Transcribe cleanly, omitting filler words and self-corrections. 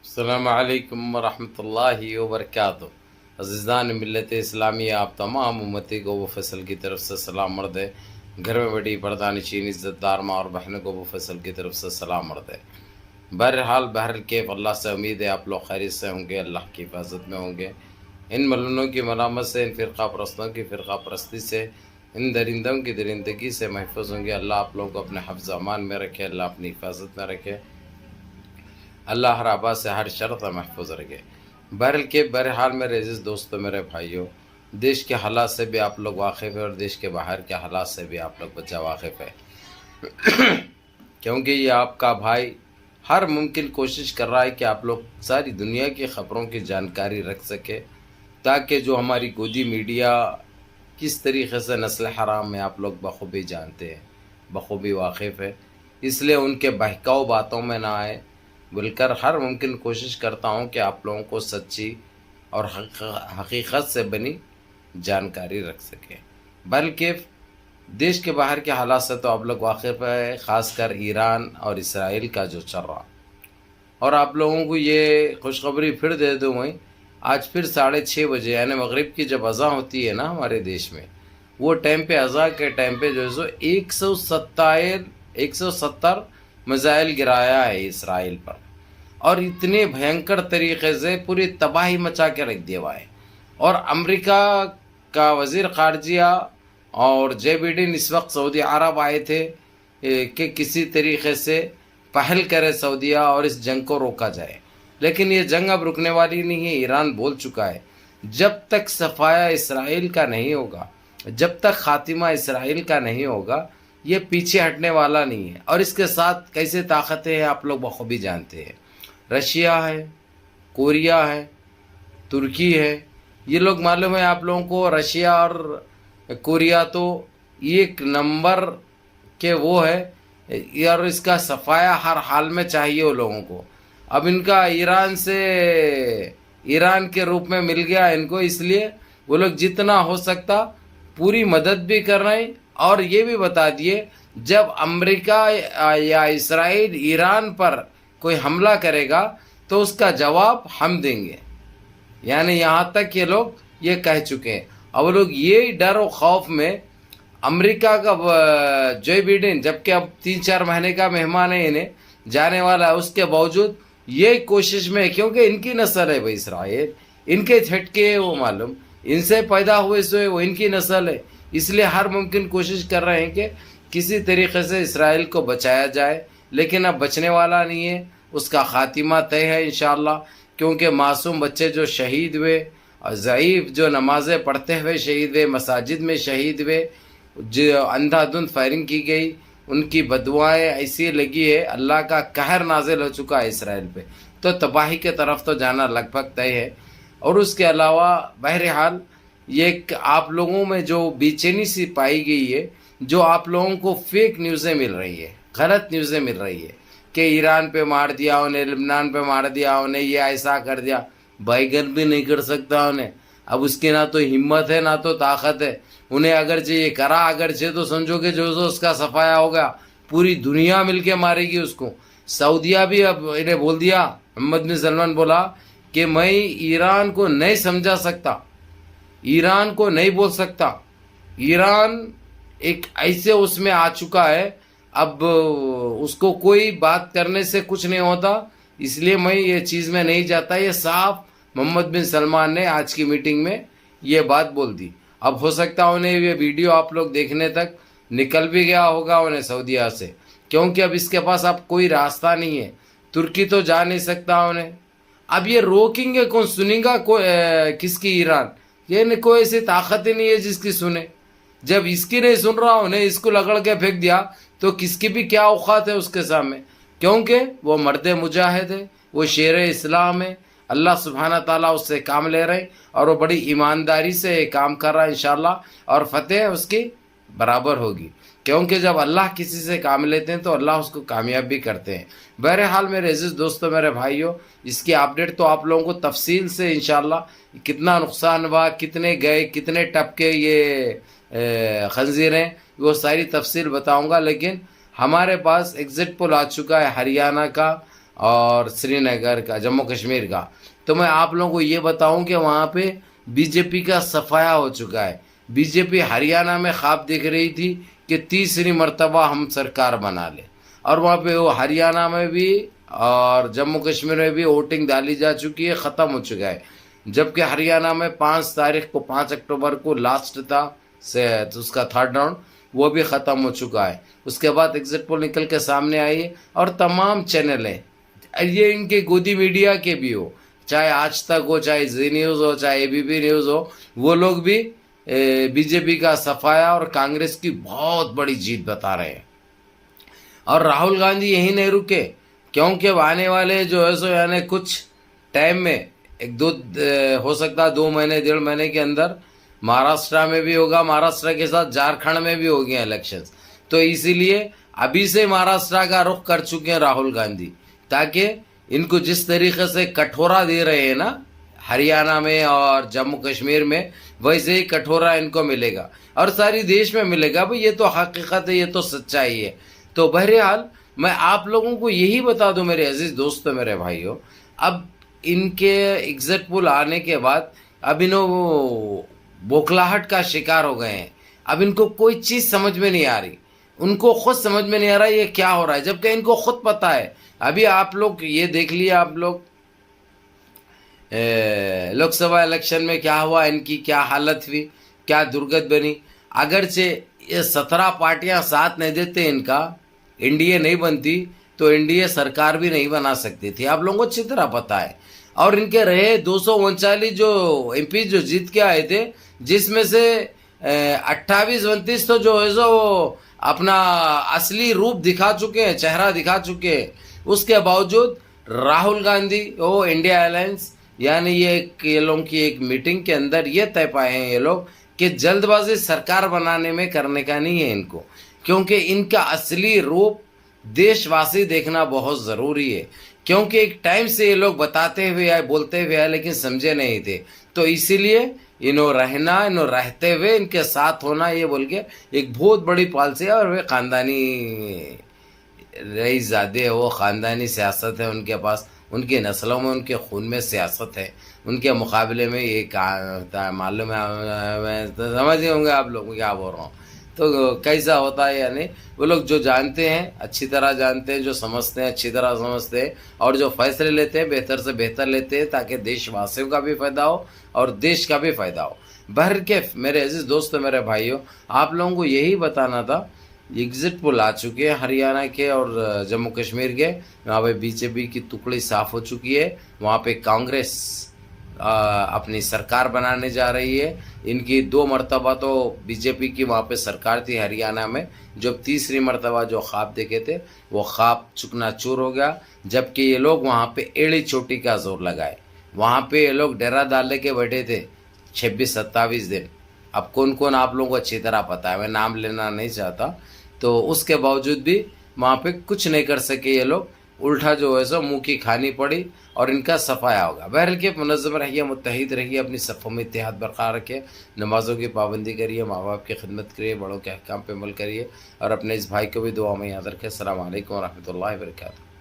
السلام علیکم ورحمۃ اللہ وبرکاتہ۔ عزیزان ملت اسلامی، آپ تمام امتی کو وہ فصل کی طرف سے سلام مرد ہے۔ گھر میں بڑی پردہ نشین عزت دار ماں اور بہنوں کو وہ فصل کی طرف سے سلام مرد ہے۔ بہرحال بہرکیف اللہ سے امید ہے آپ لوگ خیریت سے ہوں گے، اللہ کی حفاظت میں ہوں گے۔ ان ملونوں کی ملامت سے، ان فرقہ پرستوں کی فرقہ پرستی سے، ان درندوں کی درندگی سے محفوظ ہوں گے۔ اللہ آپ لوگوں کو اپنے حفظ امان میں رکھے، اللہ اپنی حفاظت میں رکھے، اللہ ہر آباد سے ہر شر سے محفوظ رکھے۔ بہرحال میرے عزیز دوستو، میرے بھائیوں، دیش کے حالات سے بھی آپ لوگ واقف ہیں اور دیش کے باہر کے حالات سے بھی آپ لوگ بچہ واقف ہے، کیونکہ یہ آپ کا بھائی ہر ممکن کوشش کر رہا ہے کہ آپ لوگ ساری دنیا کی خبروں کی جانکاری رکھ سکے، تاکہ جو ہماری گودی میڈیا کس طریقے سے نسل حرام میں آپ لوگ بخوبی جانتے ہیں، بخوبی واقف ہے، اس لیے ان کے بہکاؤ باتوں میں نہ آئے، بول کر ہر ممکن کوشش کرتا ہوں کہ آپ لوگوں کو سچی اور حقیقت سے بنی جانکاری رکھ سکے۔ بلکہ دیش کے باہر کے حالات سے تو آپ لوگ واقف ہے، خاص کر ایران اور اسرائیل کا جو چل رہا۔ اور آپ لوگوں کو یہ خوشخبری پھر دے دوں میں، آج پھر 6:30 بجے یعنی مغرب کی جب اذان ہوتی ہے نا ہمارے دیش میں، وہ ٹائم پہ اذان کے ٹائم پہ جو ہے سو 170 میزائل گرایا ہے اسرائیل پر، اور اتنے بھینکر طریقے سے پوری تباہی مچا کے رکھ دیا ہوا ہے۔ اور امریکہ کا وزیر خارجہ اور جے بائیڈن اس وقت سعودی عرب آئے تھے کہ کسی طریقے سے پہل کرے سعودیہ اور اس جنگ کو روکا جائے، لیکن یہ جنگ اب رکنے والی نہیں ہے۔ ایران بول چکا ہے جب تک صفایا اسرائیل کا نہیں ہوگا، جب تک خاتمہ اسرائیل کا نہیں ہوگا، یہ پیچھے ہٹنے والا نہیں ہے۔ اور اس کے ساتھ کیسے طاقتیں ہیں آپ لوگ بخوبی جانتے ہیں، رشیا ہے، کوریا ہے، ترکی ہے، یہ لوگ معلوم ہے آپ لوگوں کو۔ رشیا اور کوریا تو ایک نمبر کے وہ ہے، اور اس کا صفایا ہر حال میں چاہیے وہ لوگوں کو۔ اب ان کا ایران کے روپ میں مل گیا ان کو، اس لیے وہ لوگ جتنا ہو سکتا پوری مدد بھی کر رہے ہیں، اور یہ بھی بتا دیے جب امریکہ یا اسرائیل ایران پر کوئی حملہ کرے گا تو اس کا جواب ہم دیں گے، یعنی یہاں تک یہ لوگ یہ کہہ چکے ہیں۔ اب لوگ یہ ڈر و خوف میں امریکہ کا جو بائیڈن، جبکہ اب 3-4 مہینے کا مہمان ہے انہیں جانے والا ہے، اس کے باوجود یہ کوشش میں، کیونکہ ان کی نسل ہے بھائی اسرائیل، ان کے جھٹکے وہ معلوم، ان سے پیدا ہوئے سوئے وہ ان کی نسل ہے، اس لیے ہر ممکن کوشش کر رہے ہیں کہ کسی طریقے سے اسرائیل کو بچایا جائے، لیکن اب بچنے والا نہیں ہے، اس کا خاتمہ طے ہے انشاءاللہ، کیونکہ معصوم بچے جو شہید ہوئے، اور ضعیف جو نمازیں پڑھتے ہوئے شہید ہوئے، مساجد میں شہید ہوئے، جو اندھا دھند فائرنگ کی گئی، ان کی بدوائیں ایسی لگی ہے، اللہ کا قہر نازل ہو چکا ہے اسرائیل پہ، تو تباہی کے طرف تو جانا لگ بھگ طے ہے۔ اور اس کے علاوہ بہرحال یہ آپ لوگوں میں جو بے چینی سی پائی گئی ہے، جو آپ لوگوں کو فیک نیوزیں مل رہی ہے، غلط نیوزیں مل رہی ہے کہ ایران پہ مار دیا انہیں، لبنان پہ مار دیا انہیں، یہ ایسا کر دیا، بیگن بھی نہیں کر سکتا انہیں، اب اس کی نہ تو ہمت ہے نہ تو طاقت ہے، انہیں اگرچہ یہ کرا، اگرچہ تو سمجھو کہ جو اس کا صفایا ہوگا پوری دنیا مل کے مارے گی اس کو۔ سعودیہ بھی اب انہیں بول دیا، محمد بن سلمان بولا کہ میں ایران کو نہیں سمجھا سکتا، ایران کو نہیں بول سکتا، ایران ایک ایسے اس میں آ چکا ہے، اب اس کو کوئی بات کرنے سے کچھ نہیں ہوتا، اس لیے میں یہ چیز میں نہیں جاتا۔ یہ صاف محمد بن سلمان نے آج کی میٹنگ میں یہ بات بول دی۔ اب ہو سکتا انہیں یہ ویڈیو آپ لوگ دیکھنے تک نکل بھی گیا ہوگا انہیں سعودیہ سے، کیونکہ اب اس کے پاس اب کوئی راستہ نہیں ہے، ترکی تو جا نہیں سکتا انہیں۔ اب یہ روکیں گے کون، سنیں گا کس کی ایران؟ یہ کوئی ایسی طاقت ہی نہیں ہے جس کی سنے۔ جب اس کی نہیں سن رہا انہیں، اس کو لگڑ کے پھینک دیا تو کس کی بھی کیا اوقات ہے اس کے سامنے، کیونکہ وہ مرد مجاہد ہے، وہ شیر اسلام ہے، اللہ سبحانہ تعالیٰ اس سے کام لے رہے، اور وہ بڑی ایمانداری سے کام کر رہا ہے انشاءاللہ، اور فتح اس کی برابر ہوگی، کیونکہ جب اللہ کسی سے کام لیتے ہیں تو اللہ اس کو کامیاب بھی کرتے ہیں۔ بہرحال میرے عزیز دوستو، میرے بھائیوں، اس کی اپڈیٹ تو آپ لوگوں کو تفصیل سے انشاءاللہ کتنا نقصان ہوا، کتنے گئے، کتنے ٹپکے یہ خنزیریں، وہ ساری تفصیل بتاؤں گا۔ لیکن ہمارے پاس ایگزٹ پول آ چکا ہے ہریانہ کا، اور سری نگر کا، جموں کشمیر کا، تو میں آپ لوگوں کو یہ بتاؤں کہ وہاں پہ بی جے پی کا صفایا ہو چکا ہے. بی جے پی ہریانہ میں خواب دیکھ رہی تھی کہ تیسری مرتبہ ہم سرکار بنا لیں، اور وہاں پہ وہ ہریانہ میں بھی اور جموں کشمیر میں بھی ووٹنگ ڈالی جا چکی ہے، ختم ہو چکا ہے. جبکہ ہریانہ میں 5 اکتوبر کو لاسٹ تھا اس کا تھرڈ راؤنڈ، وہ بھی ختم ہو چکا ہے. اس کے بعد ایگزٹ پول نکل کے سامنے آئی ہے، اور تمام چینل ہیں، یہ ان کے گودی میڈیا کے بھی ہو، چاہے آج تک ہو، چاہے زی نیوز ہو، چاہے اے بی پی نیوز ہو، وہ لوگ بھی بی جے پی کا صفایا اور کانگریس کی بہت بڑی جیت بتا رہے ہیں. اور راہل گاندھی یہی نہیں رکے، کیونکہ آنے والے جو ہے سو یعنی کچھ ٹائم میں ہو سکتا ہے 2 مہینے 1.5 مہینے کے اندر مہاراشٹرا میں بھی ہوگا، مہاراشٹرا کے ساتھ جھارکھنڈ میں بھی ہو گئے الیکشنز. تو اسی لیے ابھی سے مہاراشٹرا کا رخ کر چکے ہیں راہل گاندھی، تاکہ ان کو جس طریقے سے کٹھورا دے رہے ہیں نا ہریانہ میں اور جموں کشمیر میں، ویسے ہی کٹھورا ان کو ملے گا اور ساری دیش میں ملے گا. بھئی یہ تو حقیقت ہے، یہ تو سچائی ہے. تو بہرحال میں آپ لوگوں کو یہی بتا دوں میرے عزیز دوستو، میرے بھائیو، اب ان کے ایگزٹ پول آنے کے بعد اب انہوں بوکھلاہٹ کا شکار ہو گئے ہیں. اب ان کو کوئی چیز سمجھ میں نہیں آ رہی، ان کو خود سمجھ میں نہیں آ رہا یہ کیا ہو رہا ہے، جبکہ ان کو خود پتا ہے. ابھی آپ لوگ یہ دیکھ لیا، آپ لوگ لوک سبھا الیکشن میں کیا ہوا، ان کی کیا حالت ہوئی، کیا درگت بنی. اگرچہ یہ 17 پارٹیاں ساتھ نہیں دیتے، ان کا این ڈی اے نہیں بنتی تو این ڈی اے سرکار بھی نہیں بنا سکتی تھی، آپ لوگوں کو اچھی طرح پتا ہے. اور ان کے رہے 239 جو ایم پی جو جیت کے آئے تھے، جس میں سے 28-29 تو جو ہے سو اپنا اصلی روپ دکھا چکے ہیں، چہرہ دکھا چکے ہیں. اس کے باوجود راہل گاندھی وہ انڈیا الائنس یعنی یہ لوگوں کی ایک میٹنگ کے اندر یہ طے پائے ہیں یہ لوگ کہ جلد بازی سرکار بنانے میں کرنے کا نہیں ہے ان کو، کیونکہ ان کا اصلی روپ دیش واسی دیکھنا بہت ضروری ہے. کیونکہ ایک ٹائم سے یہ لوگ بتاتے ہوئے آئے، بولتے ہوئے آئے، لیکن سمجھے نہیں تھے. تو اسی لیے انہوں رہتے ہوئے ان کے ساتھ ہونا یہ بول کے ایک بہت بڑی پالیسی ہے. اور وہ خاندانی رئیس زادے، وہ خاندانی سیاست ہے ان کے پاس، ان کی نسلوں میں، ان کے خون میں سیاست ہے. ان کے مقابلے میں یہ معلوم ہے، سمجھے ہوں گے آپ لوگ کیا بول رہا ہوں. تو کیسا ہوتا ہے، یعنی وہ لوگ جو جانتے ہیں اچھی طرح جانتے ہیں، جو سمجھتے ہیں اچھی طرح سمجھتے ہیں، اور جو فیصلے لیتے ہیں بہتر سے بہتر لیتے ہیں، تاکہ دیش واسیوں کا بھی فائدہ ہو اور دیش کا بھی فائدہ ہو. بہرکیف میرے عزیز دوستو، میرے بھائیوں، آپ لوگوں کو یہی بتانا تھا. ایگزٹ پول آ چکے ہیں ہریانہ کے اور جموں کشمیر کے، وہاں پہ بی جے پی کی ٹکڑی صاف ہو چکی ہے. وہاں پہ کانگریس اپنی سرکار بنانے جا رہی ہے. ان کی 2 مرتبہ تو بی جے پی کی وہاں پہ سرکار تھی ہریانہ میں، جب تیسری مرتبہ جو خواب دیکھے تھے وہ خواب چکنا چور ہو گیا. جبکہ یہ لوگ وہاں پہ ایڑی چوٹی کا زور لگائے، وہاں پہ یہ لوگ ڈیرا ڈالنے کے بیٹھے تھے 26-27 دن. اب کون آپ لوگوں کو اچھی طرح پتا ہے، میں نام لینا نہیں چاہتا. تو اس کے باوجود بھی وہاں پہ کچھ نہیں کر سکے یہ لوگ، الٹا جو ہے سو منہ کی کھانی پڑی اور ان کا صفایا ہوگا. بہرحال کہ منظم رہیے، متحد رہیے، اپنی صفوں میں اتحاد برقرار رکھیں، نمازوں کی پابندی کریے، ماں باپ کی خدمت کریے، بڑوں کے احکام پہ عمل کریے، اور اپنے اس بھائی کو بھی دعا میں یاد رکھیں. السلام علیکم ورحمۃ اللہ وبرکاتہ.